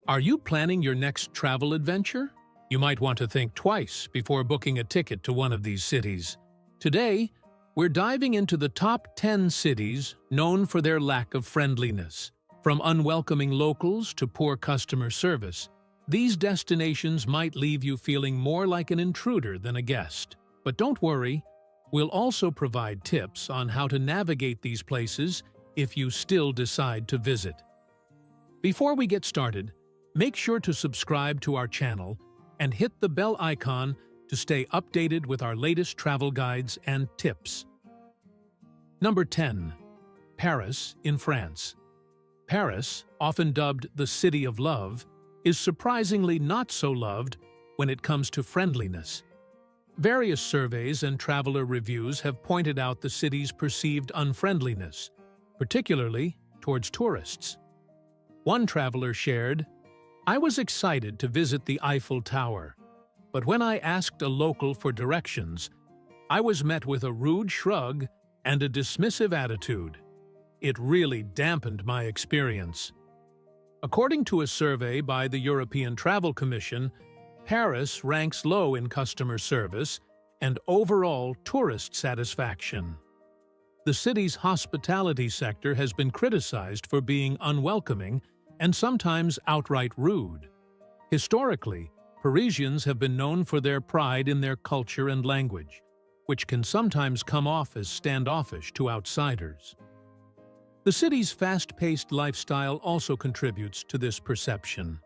Are you planning your next travel adventure? You might want to think twice before booking a ticket to one of these cities. Today, we're diving into the top 10 cities known for their lack of friendliness. From unwelcoming locals to poor customer service, these destinations might leave you feeling more like an intruder than a guest. But don't worry, we'll also provide tips on how to navigate these places if you still decide to visit. Before we get started, make sure to subscribe to our channel and hit the bell icon to stay updated with our latest travel guides and tips. Number 10. Paris in France. Paris, often dubbed the City of Love, is surprisingly not so loved when it comes to friendliness. Various surveys and traveler reviews have pointed out the city's perceived unfriendliness, particularly towards tourists. One traveler shared, "I was excited to visit the Eiffel Tower, but when I asked a local for directions, I was met with a rude shrug and a dismissive attitude. It really dampened my experience." According to a survey by the European Travel Commission, Paris ranks low in customer service and overall tourist satisfaction. The city's hospitality sector has been criticized for being unwelcoming and sometimes outright rude. Historically, Parisians have been known for their pride in their culture and language, which can sometimes come off as standoffish to outsiders. The city's fast-paced lifestyle also contributes to this perception.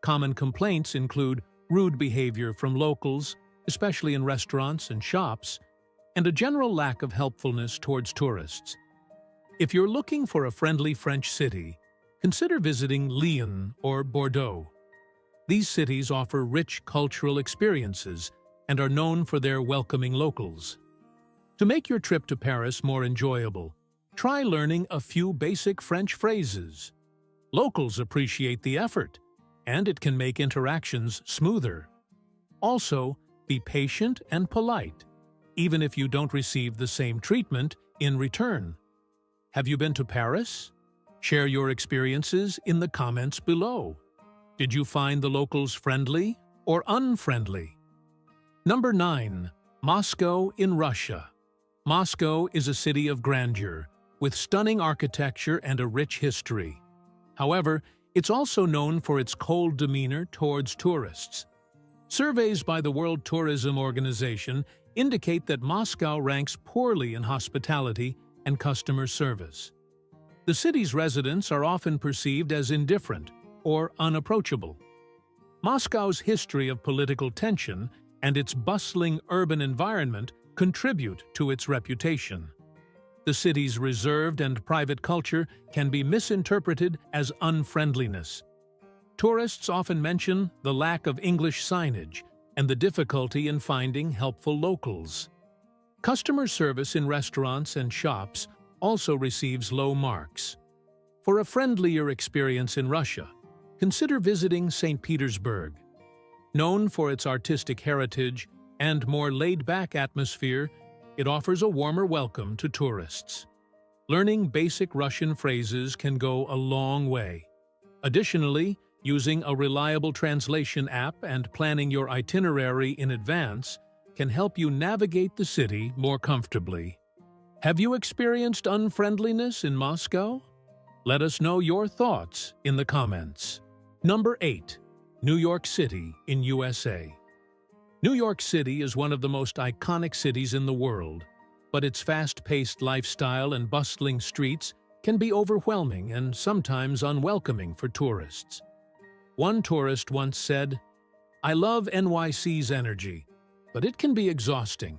Common complaints include rude behavior from locals, especially in restaurants and shops, and a general lack of helpfulness towards tourists. If you're looking for a friendly French city, consider visiting Lyon or Bordeaux. These cities offer rich cultural experiences and are known for their welcoming locals. To make your trip to Paris more enjoyable, try learning a few basic French phrases. Locals appreciate the effort, and it can make interactions smoother. Also, be patient and polite, even if you don't receive the same treatment in return. Have you been to Paris? Share your experiences in the comments below. Did you find the locals friendly or unfriendly? Number 9. Moscow in Russia. Moscow is a city of grandeur, with stunning architecture and a rich history. However, it's also known for its cold demeanor towards tourists. Surveys by the World Tourism Organization indicate that Moscow ranks poorly in hospitality and customer service. The city's residents are often perceived as indifferent or unapproachable. Moscow's history of political tension and its bustling urban environment contribute to its reputation. The city's reserved and private culture can be misinterpreted as unfriendliness. Tourists often mention the lack of English signage and the difficulty in finding helpful locals. Customer service in restaurants and shops also receives low marks. For a friendlier experience in Russia, consider visiting St. Petersburg. Known for its artistic heritage and more laid-back atmosphere, it offers a warmer welcome to tourists. Learning basic Russian phrases can go a long way. Additionally, using a reliable translation app and planning your itinerary in advance can help you navigate the city more comfortably. Have you experienced unfriendliness in Moscow? Let us know your thoughts in the comments. Number 8. New York City in USA. New York City is one of the most iconic cities in the world, but its fast-paced lifestyle and bustling streets can be overwhelming and sometimes unwelcoming for tourists. One tourist once said, "I love NYC's energy, but it can be exhausting.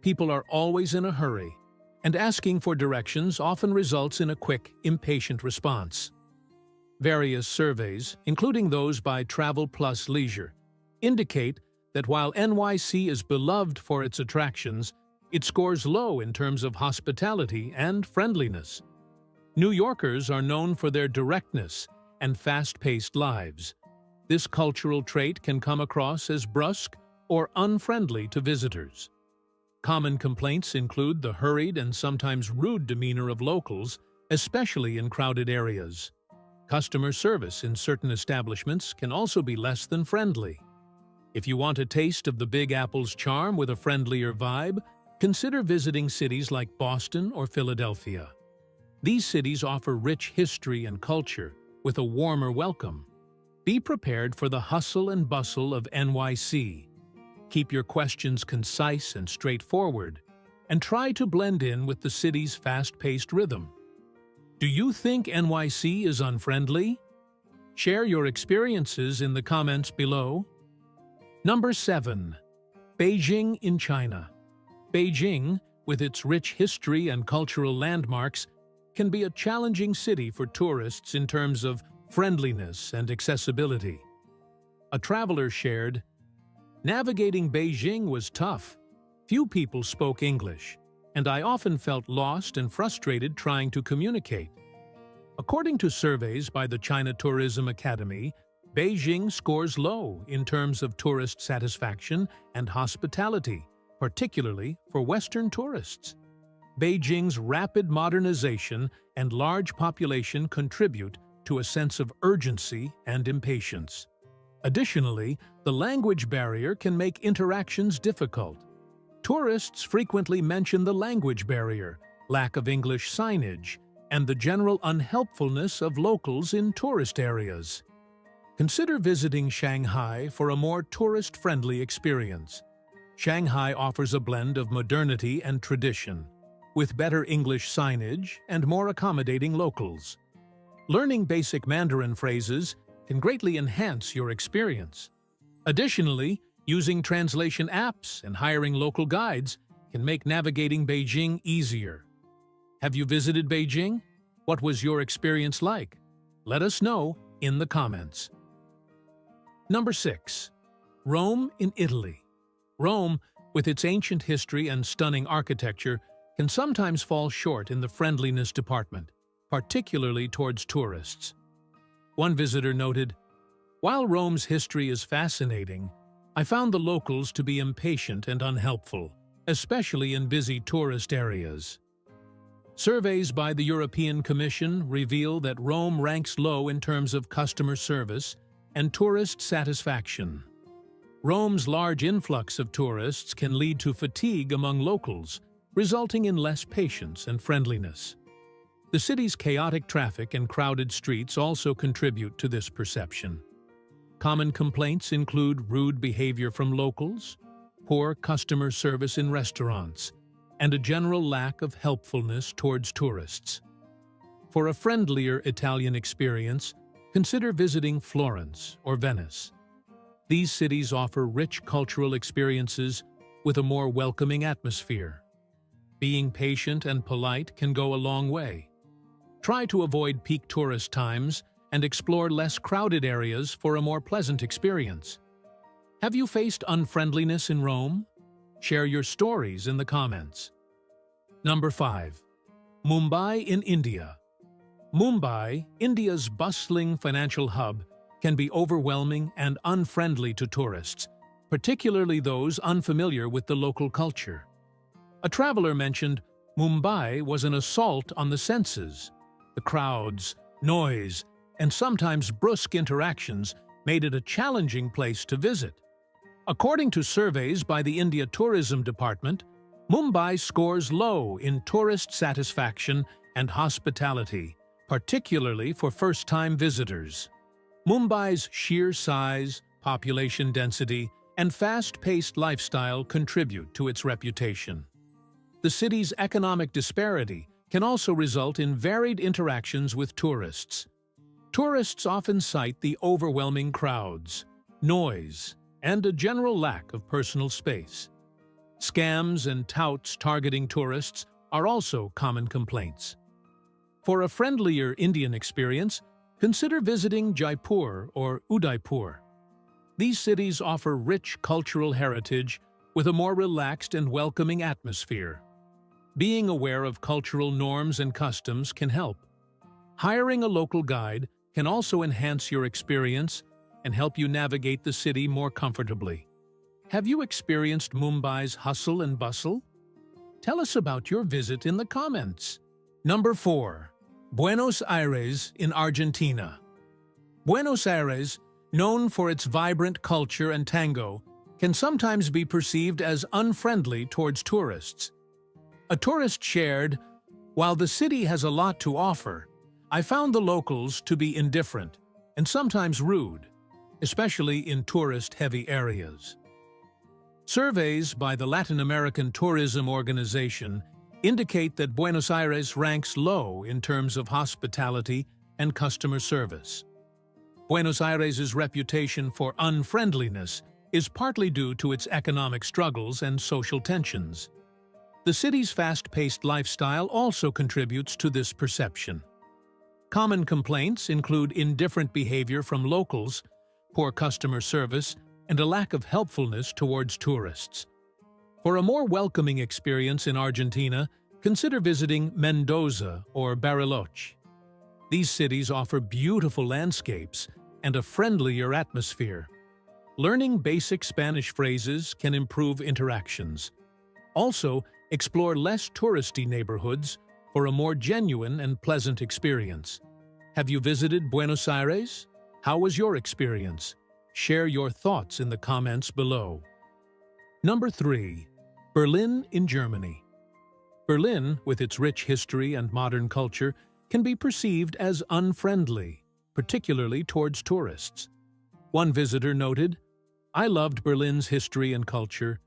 People are always in a hurry, and asking for directions often results in a quick, impatient response." Various surveys, including those by Travel Plus Leisure, indicate that while NYC is beloved for its attractions, it scores low in terms of hospitality and friendliness. New Yorkers are known for their directness and fast-paced lives. This cultural trait can come across as brusque or unfriendly to visitors. Common complaints include the hurried and sometimes rude demeanor of locals, especially in crowded areas. Customer service in certain establishments can also be less than friendly. If you want a taste of the Big Apple's charm with a friendlier vibe, consider visiting cities like Boston or Philadelphia. These cities offer rich history and culture with a warmer welcome. Be prepared for the hustle and bustle of NYC. Keep your questions concise and straightforward, and try to blend in with the city's fast-paced rhythm. Do you think NYC is unfriendly? Share your experiences in the comments below. Number 7. Beijing in China. Beijing, with its rich history and cultural landmarks, can be a challenging city for tourists in terms of friendliness and accessibility. A traveler shared, "Navigating Beijing was tough. Few people spoke English, and I often felt lost and frustrated trying to communicate." According to surveys by the China Tourism Academy, Beijing scores low in terms of tourist satisfaction and hospitality, particularly for Western tourists. Beijing's rapid modernization and large population contribute to a sense of urgency and impatience. Additionally, the language barrier can make interactions difficult. Tourists frequently mention the language barrier, lack of English signage, and the general unhelpfulness of locals in tourist areas. Consider visiting Shanghai for a more tourist-friendly experience. Shanghai offers a blend of modernity and tradition, with better English signage and more accommodating locals. Learning basic Mandarin phrases can greatly enhance your experience. Additionally, using translation apps and hiring local guides can make navigating Beijing easier. Have you visited Beijing? What was your experience like? Let us know in the comments. Number 6. Rome in Italy. Rome, with its ancient history and stunning architecture, can sometimes fall short in the friendliness department, particularly towards tourists. One visitor noted, "While Rome's history is fascinating, I found the locals to be impatient and unhelpful, especially in busy tourist areas." Surveys by the European Commission reveal that Rome ranks low in terms of customer service and tourist satisfaction. Rome's large influx of tourists can lead to fatigue among locals, resulting in less patience and friendliness. The city's chaotic traffic and crowded streets also contribute to this perception. Common complaints include rude behavior from locals, poor customer service in restaurants, and a general lack of helpfulness towards tourists. For a friendlier Italian experience, consider visiting Florence or Venice. These cities offer rich cultural experiences with a more welcoming atmosphere. Being patient and polite can go a long way. Try to avoid peak tourist times and explore less crowded areas for a more pleasant experience. Have you faced unfriendliness in Rome? Share your stories in the comments. Number 5. Mumbai in India. Mumbai, India's bustling financial hub, can be overwhelming and unfriendly to tourists, particularly those unfamiliar with the local culture. A traveler mentioned Mumbai was an assault on the senses. The crowds, noise, and sometimes brusque interactions made it a challenging place to visit. According to surveys by the India Tourism Department, Mumbai scores low in tourist satisfaction and hospitality, particularly for first-time visitors. Mumbai's sheer size, population density, and fast-paced lifestyle contribute to its reputation. The city's economic disparity can also result in varied interactions with tourists. Tourists often cite the overwhelming crowds, noise, and a general lack of personal space. Scams and touts targeting tourists are also common complaints. For a friendlier Indian experience, consider visiting Jaipur or Udaipur. These cities offer rich cultural heritage with a more relaxed and welcoming atmosphere. Being aware of cultural norms and customs can help. Hiring a local guide can also enhance your experience and help you navigate the city more comfortably. Have you experienced Mumbai's hustle and bustle? Tell us about your visit in the comments. Number 4. Buenos Aires in Argentina. Buenos Aires, known for its vibrant culture and tango, can sometimes be perceived as unfriendly towards tourists. A tourist shared, "While the city has a lot to offer, I found the locals to be indifferent and sometimes rude, especially in tourist-heavy areas." Surveys by the Latin American Tourism Organization indicate that Buenos Aires ranks low in terms of hospitality and customer service. Buenos Aires' reputation for unfriendliness is partly due to its economic struggles and social tensions. The city's fast-paced lifestyle also contributes to this perception. Common complaints include indifferent behavior from locals, poor customer service, and a lack of helpfulness towards tourists. For a more welcoming experience in Argentina, consider visiting Mendoza or Bariloche. These cities offer beautiful landscapes and a friendlier atmosphere. Learning basic Spanish phrases can improve interactions. Also, explore less touristy neighborhoods for a more genuine and pleasant experience. Have you visited Buenos Aires? How was your experience? Share your thoughts in the comments below. Number 3. Berlin in Germany. Berlin, with its rich history and modern culture, can be perceived as unfriendly, particularly towards tourists. One visitor noted, "I loved Berlin's history and culture,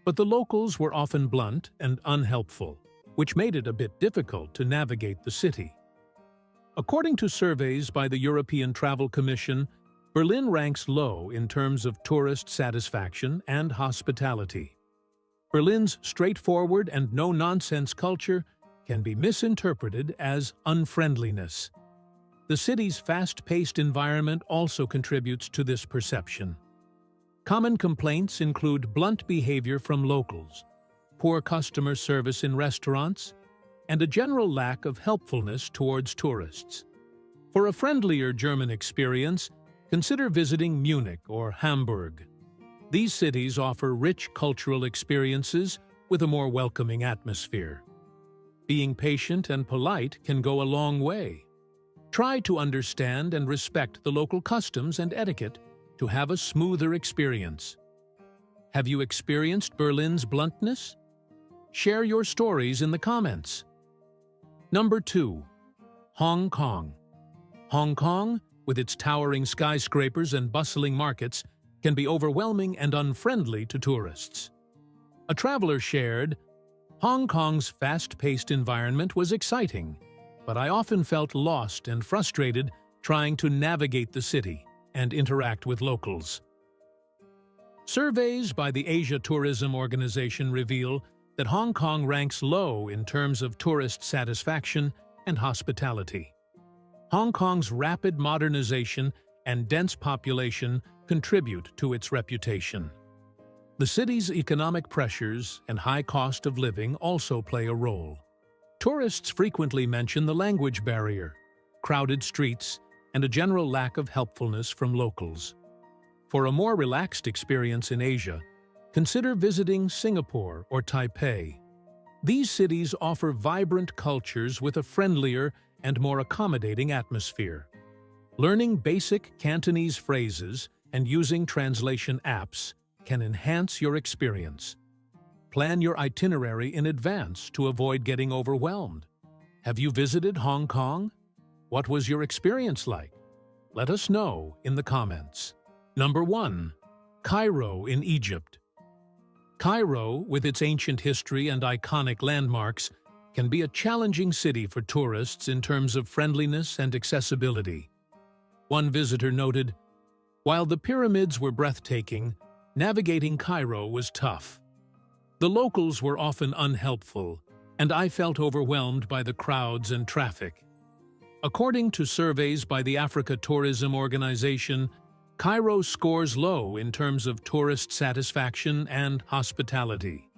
but the locals were often blunt and unhelpful, which made it a bit difficult to navigate the city." According to surveys by the European Travel Commission, Berlin ranks low in terms of tourist satisfaction and hospitality. Berlin's straightforward and no-nonsense culture can be misinterpreted as unfriendliness. The city's fast-paced environment also contributes to this perception. Common complaints include blunt behavior from locals, poor customer service in restaurants, and a general lack of helpfulness towards tourists. For a friendlier German experience, consider visiting Munich or Hamburg. These cities offer rich cultural experiences with a more welcoming atmosphere. Being patient and polite can go a long way. Try to understand and respect the local customs and etiquette to have a smoother experience. Have you experienced Berlin's bluntness? Share your stories in the comments. Number 2. Hong Kong. Hong Kong, with its towering skyscrapers and bustling markets, can be overwhelming and unfriendly to tourists. A traveler shared, "Hong Kong's fast-paced environment was exciting, but I often felt lost and frustrated trying to navigate the city and interact with locals." Surveys by the Asia Tourism Organization reveal that Hong Kong ranks low in terms of tourist satisfaction and hospitality. Hong Kong's rapid modernization and dense population contribute to its reputation. The city's economic pressures and high cost of living also play a role. Tourists frequently mention the language barrier, crowded streets, and a general lack of helpfulness from locals. For a more relaxed experience in Asia, consider visiting Singapore or Taipei. These cities offer vibrant cultures with a friendlier and more accommodating atmosphere. Learning basic Cantonese phrases and using translation apps can enhance your experience. Plan your itinerary in advance to avoid getting overwhelmed. Have you visited Hong Kong? What was your experience like? Let us know in the comments. Number 1. Cairo in Egypt. Cairo, with its ancient history and iconic landmarks, can be a challenging city for tourists in terms of friendliness and accessibility. One visitor noted, "While the pyramids were breathtaking, navigating Cairo was tough. The locals were often unhelpful, and I felt overwhelmed by the crowds and traffic." According to surveys by the Africa Tourism Organization, Cairo scores low in terms of tourist satisfaction and hospitality.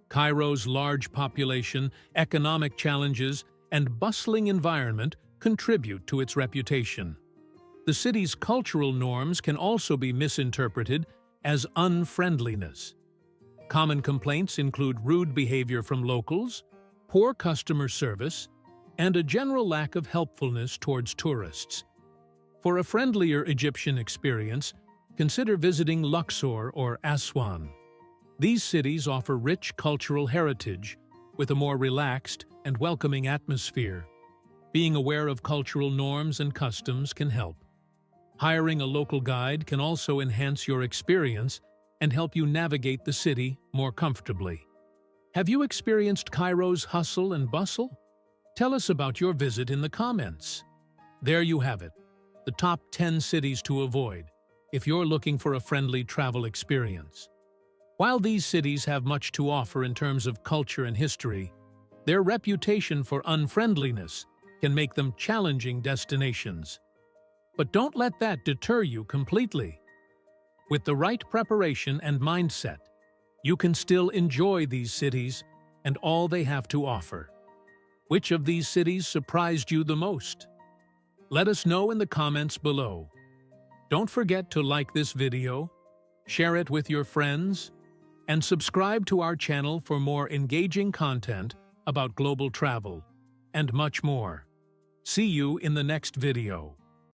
Cairo's large population, economic challenges, and bustling environment contribute to its reputation. The city's cultural norms can also be misinterpreted as unfriendliness. Common complaints include rude behavior from locals, poor customer service, and a general lack of helpfulness towards tourists. For a friendlier Egyptian experience, consider visiting Luxor or Aswan. These cities offer rich cultural heritage with a more relaxed and welcoming atmosphere. Being aware of cultural norms and customs can help. Hiring a local guide can also enhance your experience and help you navigate the city more comfortably. Have you experienced Cairo's hustle and bustle? Tell us about your visit in the comments. There you have it, the top 10 cities to avoid if you're looking for a friendly travel experience. While these cities have much to offer in terms of culture and history, their reputation for unfriendliness can make them challenging destinations. But don't let that deter you completely. With the right preparation and mindset, you can still enjoy these cities and all they have to offer. Which of these cities surprised you the most? Let us know in the comments below. Don't forget to like this video, share it with your friends, and subscribe to our channel for more engaging content about global travel and much more. See you in the next video.